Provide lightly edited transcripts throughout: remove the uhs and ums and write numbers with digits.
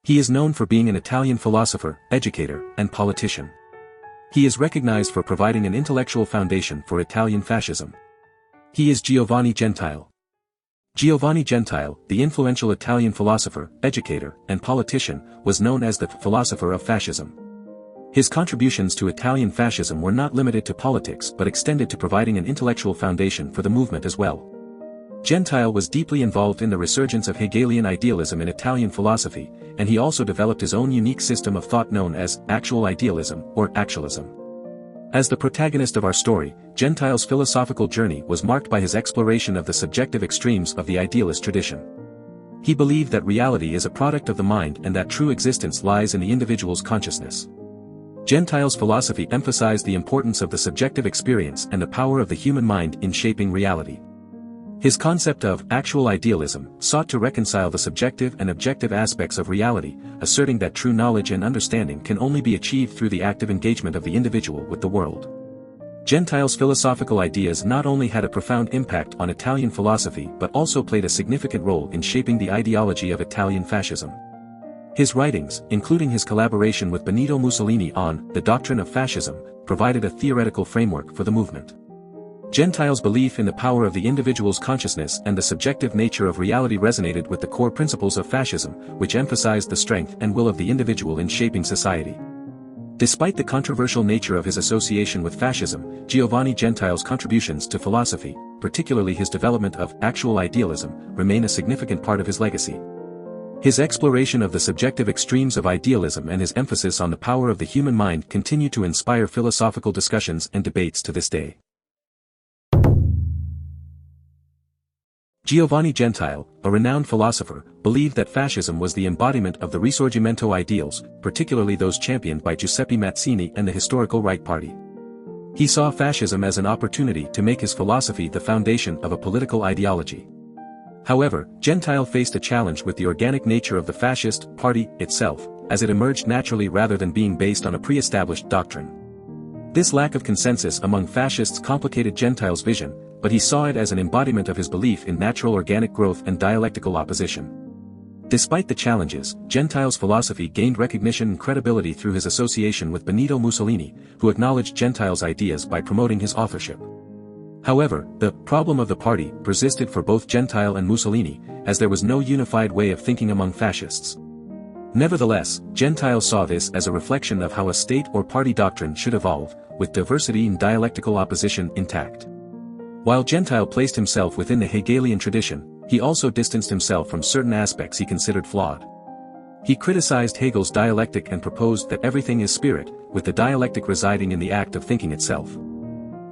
He is known for being an Italian philosopher, educator, and politician. He is recognized for providing an intellectual foundation for Italian fascism. He is Giovanni Gentile. Giovanni Gentile, the influential Italian philosopher, educator, and politician, was known as the philosopher of fascism. His contributions to Italian fascism were not limited to politics but extended to providing an intellectual foundation for the movement as well. Gentile was deeply involved in the resurgence of Hegelian idealism in Italian philosophy, and he also developed his own unique system of thought known as actual idealism or actualism. As the protagonist of our story, Gentile's philosophical journey was marked by his exploration of the subjective extremes of the idealist tradition. He believed that reality is a product of the mind and that true existence lies in the individual's consciousness. Gentile's philosophy emphasized the importance of the subjective experience and the power of the human mind in shaping reality. His concept of actual idealism sought to reconcile the subjective and objective aspects of reality, asserting that true knowledge and understanding can only be achieved through the active engagement of the individual with the world. Gentile's philosophical ideas not only had a profound impact on Italian philosophy but also played a significant role in shaping the ideology of Italian fascism. His writings, including his collaboration with Benito Mussolini on The Doctrine of Fascism, provided a theoretical framework for the movement. Gentile's belief in the power of the individual's consciousness and the subjective nature of reality resonated with the core principles of fascism, which emphasized the strength and will of the individual in shaping society. Despite the controversial nature of his association with fascism, Giovanni Gentile's contributions to philosophy, particularly his development of actual idealism, remain a significant part of his legacy. His exploration of the subjective extremes of idealism and his emphasis on the power of the human mind continue to inspire philosophical discussions and debates to this day. Giovanni Gentile, a renowned philosopher, believed that fascism was the embodiment of the Risorgimento ideals, particularly those championed by Giuseppe Mazzini and the historical Right Party. He saw fascism as an opportunity to make his philosophy the foundation of a political ideology. However, Gentile faced a challenge with the organic nature of the fascist party itself, as it emerged naturally rather than being based on a pre-established doctrine. This lack of consensus among fascists complicated Gentile's vision, but he saw it as an embodiment of his belief in natural organic growth and dialectical opposition. Despite the challenges, Gentile's philosophy gained recognition and credibility through his association with Benito Mussolini, who acknowledged Gentile's ideas by promoting his authorship. However, the problem of the party persisted for both Gentile and Mussolini, as there was no unified way of thinking among fascists. Nevertheless, Gentile saw this as a reflection of how a state or party doctrine should evolve, with diversity and dialectical opposition intact. While Gentile placed himself within the Hegelian tradition, he also distanced himself from certain aspects he considered flawed. He criticized Hegel's dialectic and proposed that everything is spirit, with the dialectic residing in the act of thinking itself.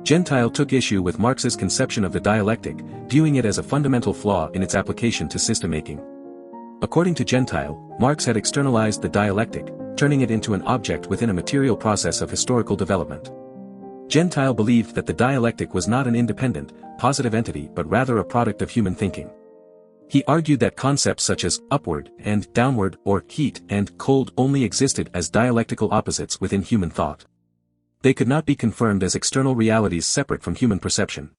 Gentile took issue with Marx's conception of the dialectic, viewing it as a fundamental flaw in its application to system-making. According to Gentile, Marx had externalized the dialectic, turning it into an object within a material process of historical development. Gentile believed that the dialectic was not an independent, positive entity but rather a product of human thinking. He argued that concepts such as upward and downward or heat and cold only existed as dialectical opposites within human thought. They could not be confirmed as external realities separate from human perception.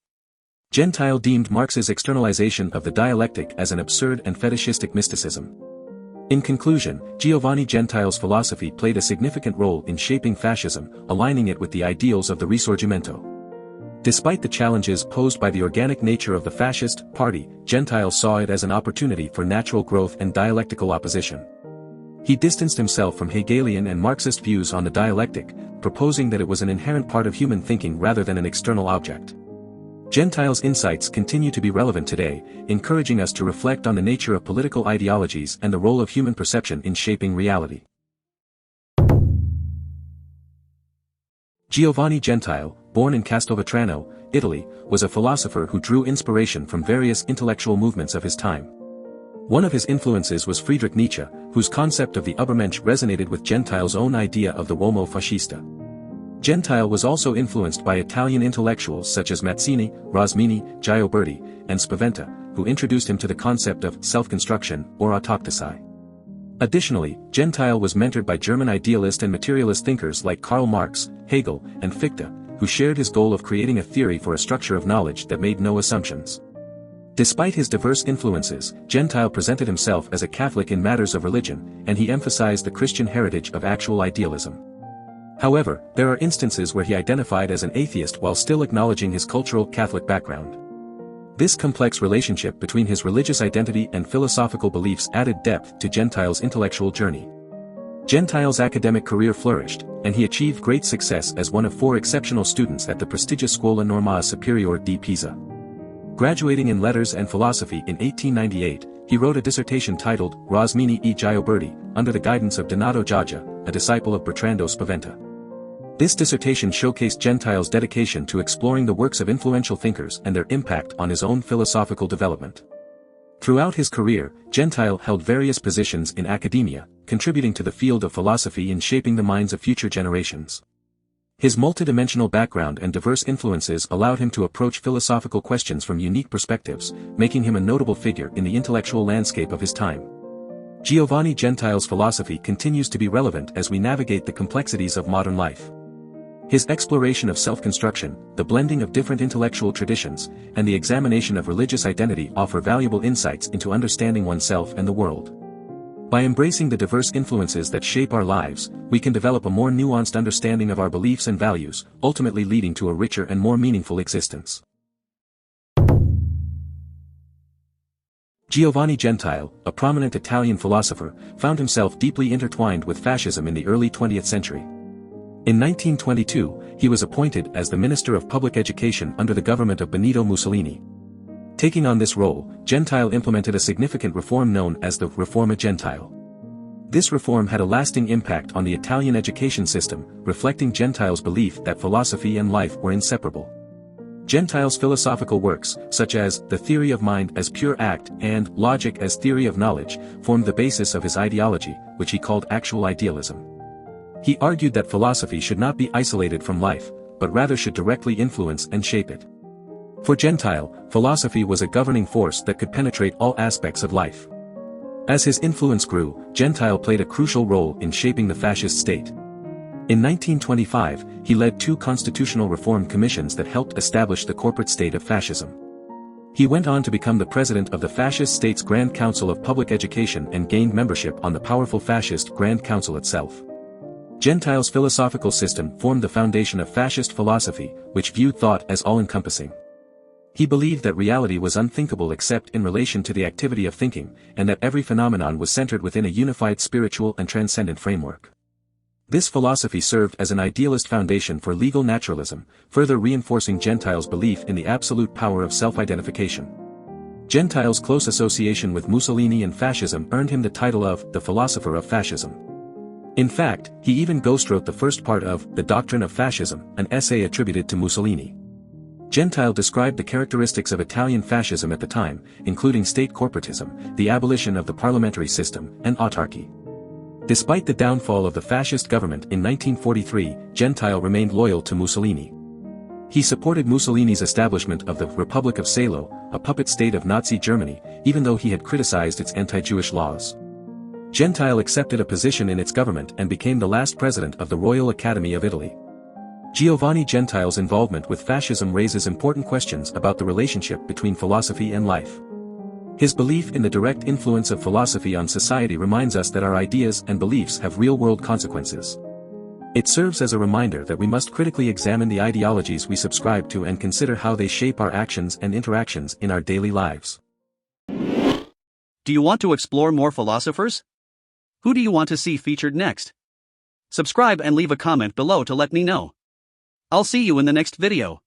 Gentile deemed Marx's externalization of the dialectic as an absurd and fetishistic mysticism. In conclusion, Giovanni Gentile's philosophy played a significant role in shaping fascism, aligning it with the ideals of the Risorgimento. Despite the challenges posed by the organic nature of the fascist party, Gentile saw it as an opportunity for natural growth and dialectical opposition. He distanced himself from Hegelian and Marxist views on the dialectic, proposing that it was an inherent part of human thinking rather than an external object. Gentile's insights continue to be relevant today, encouraging us to reflect on the nature of political ideologies and the role of human perception in shaping reality. Giovanni Gentile, born in Castelvetrano, Italy, was a philosopher who drew inspiration from various intellectual movements of his time. One of his influences was Friedrich Nietzsche, whose concept of the Übermensch resonated with Gentile's own idea of the uomo fascista. Gentile was also influenced by Italian intellectuals such as Mazzini, Rosmini, Gioberti, and Spaventa, who introduced him to the concept of self-construction or autocracy. Additionally, Gentile was mentored by German idealist and materialist thinkers like Karl Marx, Hegel, and Fichte, who shared his goal of creating a theory for a structure of knowledge that made no assumptions. Despite his diverse influences, Gentile presented himself as a Catholic in matters of religion, and he emphasized the Christian heritage of actual idealism. However, there are instances where he identified as an atheist while still acknowledging his cultural Catholic background. This complex relationship between his religious identity and philosophical beliefs added depth to Gentile's intellectual journey. Gentile's academic career flourished, and he achieved great success as one of 4 exceptional students at the prestigious Scuola Normale Superiore di Pisa. Graduating in letters and philosophy in 1898, he wrote a dissertation titled Rosmini e Gioberti, under the guidance of Donato Giaggia, a disciple of Bertrando Spaventa. This dissertation showcased Gentile's dedication to exploring the works of influential thinkers and their impact on his own philosophical development. Throughout his career, Gentile held various positions in academia, contributing to the field of philosophy in shaping the minds of future generations. His multidimensional background and diverse influences allowed him to approach philosophical questions from unique perspectives, making him a notable figure in the intellectual landscape of his time. Giovanni Gentile's philosophy continues to be relevant as we navigate the complexities of modern life. His exploration of self-construction, the blending of different intellectual traditions, and the examination of religious identity offer valuable insights into understanding oneself and the world. By embracing the diverse influences that shape our lives, we can develop a more nuanced understanding of our beliefs and values, ultimately leading to a richer and more meaningful existence. Giovanni Gentile, a prominent Italian philosopher, found himself deeply intertwined with fascism in the early 20th century. In 1922, he was appointed as the Minister of Public Education under the government of Benito Mussolini. Taking on this role, Gentile implemented a significant reform known as the Riforma Gentile. This reform had a lasting impact on the Italian education system, reflecting Gentile's belief that philosophy and life were inseparable. Gentile's philosophical works, such as The Theory of Mind as Pure Act and Logic as Theory of Knowledge, formed the basis of his ideology, which he called actual idealism. He argued that philosophy should not be isolated from life, but rather should directly influence and shape it. For Gentile, philosophy was a governing force that could penetrate all aspects of life. As his influence grew, Gentile played a crucial role in shaping the fascist state. In 1925, he led 2 constitutional reform commissions that helped establish the corporate state of fascism. He went on to become the president of the Fascist State's Grand Council of Public Education and gained membership on the powerful Fascist Grand Council itself. Gentile's philosophical system formed the foundation of fascist philosophy, which viewed thought as all-encompassing. He believed that reality was unthinkable except in relation to the activity of thinking, and that every phenomenon was centered within a unified spiritual and transcendent framework. This philosophy served as an idealist foundation for legal naturalism, further reinforcing Gentile's belief in the absolute power of self-identification. Gentile's close association with Mussolini and fascism earned him the title of the Philosopher of Fascism. In fact, he even ghostwrote the first part of The Doctrine of Fascism, an essay attributed to Mussolini. Gentile described the characteristics of Italian fascism at the time, including state corporatism, the abolition of the parliamentary system, and autarky. Despite the downfall of the fascist government in 1943, Gentile remained loyal to Mussolini. He supported Mussolini's establishment of the Republic of Salo, a puppet state of Nazi Germany, even though he had criticized its anti-Jewish laws. Gentile accepted a position in its government and became the last president of the Royal Academy of Italy. Giovanni Gentile's involvement with fascism raises important questions about the relationship between philosophy and life. His belief in the direct influence of philosophy on society reminds us that our ideas and beliefs have real-world consequences. It serves as a reminder that we must critically examine the ideologies we subscribe to and consider how they shape our actions and interactions in our daily lives. Do you want to explore more philosophers? Who do you want to see featured next? Subscribe and leave a comment below to let me know. I'll see you in the next video.